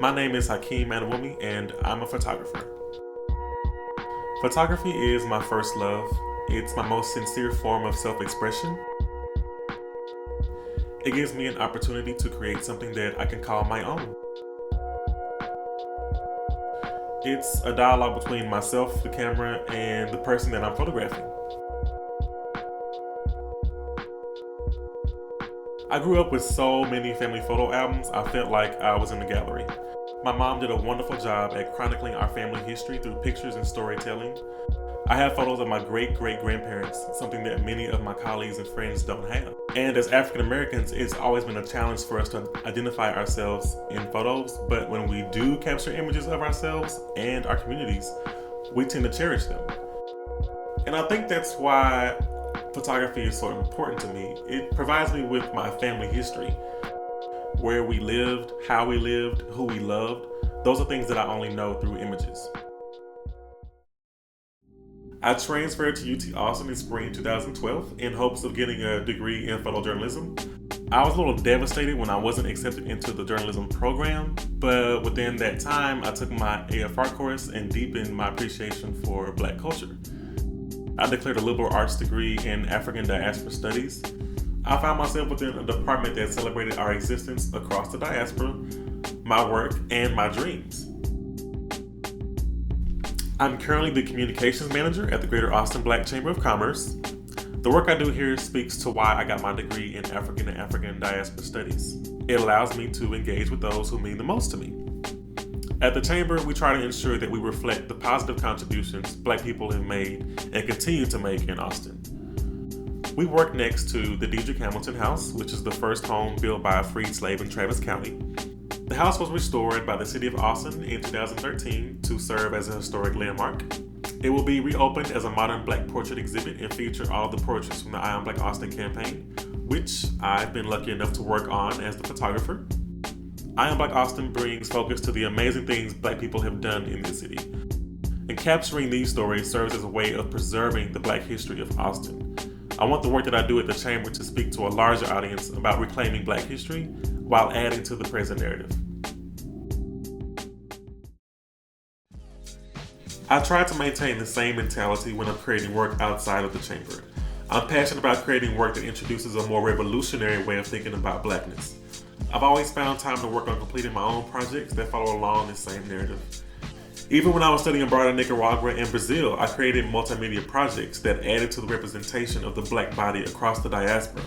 My name is Hakeem Adewumi, and I'm a photographer. Photography is my first love. It's my most sincere form of self-expression. It gives me an opportunity to create something that I can call my own. It's a dialogue between myself, the camera, and the person that I'm photographing. I grew up with so many family photo albums, I felt like I was in the gallery. My mom did a wonderful job at chronicling our family history through pictures and storytelling. I have photos of my great-great-grandparents, something that many of my colleagues and friends don't have. And as African Americans, it's always been a challenge for us to identify ourselves in photos, but when we do capture images of ourselves and our communities, we tend to cherish them. And I think that's why photography is so important to me. It provides me with my family history. Where we lived, how we lived, who we loved. Those are things that I only know through images. I transferred to UT Austin in spring 2012 in hopes of getting a degree in photojournalism. I was a little devastated when I wasn't accepted into the journalism program, but within that time, I took my AFR course and deepened my appreciation for Black culture. I declared a liberal arts degree in African diaspora studies. I found myself within a department that celebrated our existence across the diaspora, my work, and my dreams. I'm currently the communications manager at the Greater Austin Black Chamber of Commerce. The work I do here speaks to why I got my degree in African and African diaspora studies. It allows me to engage with those who mean the most to me. At the Chamber, we try to ensure that we reflect the positive contributions Black people have made and continue to make in Austin. We work next to the Diedrich Hamilton House, which is the first home built by a freed slave in Travis County. The house was restored by the City of Austin in 2013 to serve as a historic landmark. It will be reopened as a modern Black portrait exhibit and feature all of the portraits from the I Am Black Austin campaign, which I've been lucky enough to work on as the photographer. I Am Black Austin brings focus to the amazing things Black people have done in this city. And capturing these stories serves as a way of preserving the Black history of Austin. I want the work that I do at the Chamber to speak to a larger audience about reclaiming Black history while adding to the present narrative. I try to maintain the same mentality when I'm creating work outside of the Chamber. I'm passionate about creating work that introduces a more revolutionary way of thinking about Blackness. I've always found time to work on completing my own projects that follow along this same narrative. Even when I was studying abroad in Nicaragua and Brazil, I created multimedia projects that added to the representation of the Black body across the diaspora.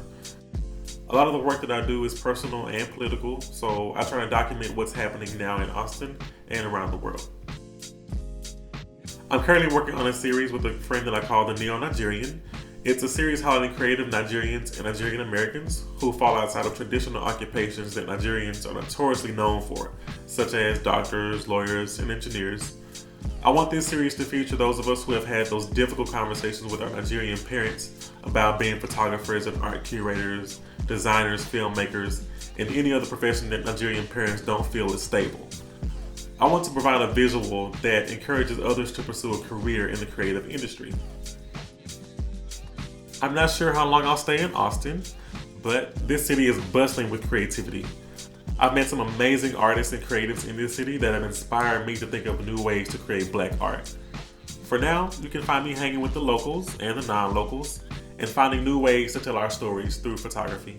A lot of the work that I do is personal and political, so I try to document what's happening now in Austin and around the world. I'm currently working on a series with a friend that I call the Neo-Nigerian. It's a series highlighting creative Nigerians and Nigerian Americans who fall outside of traditional occupations that Nigerians are notoriously known for, such as doctors, lawyers, and engineers. I want this series to feature those of us who have had those difficult conversations with our Nigerian parents about being photographers and art curators, designers, filmmakers, and any other profession that Nigerian parents don't feel is stable. I want to provide a visual that encourages others to pursue a career in the creative industry. I'm not sure how long I'll stay in Austin, but this city is bustling with creativity. I've met some amazing artists and creatives in this city that have inspired me to think of new ways to create Black art. For now, you can find me hanging with the locals and the non-locals and finding new ways to tell our stories through photography.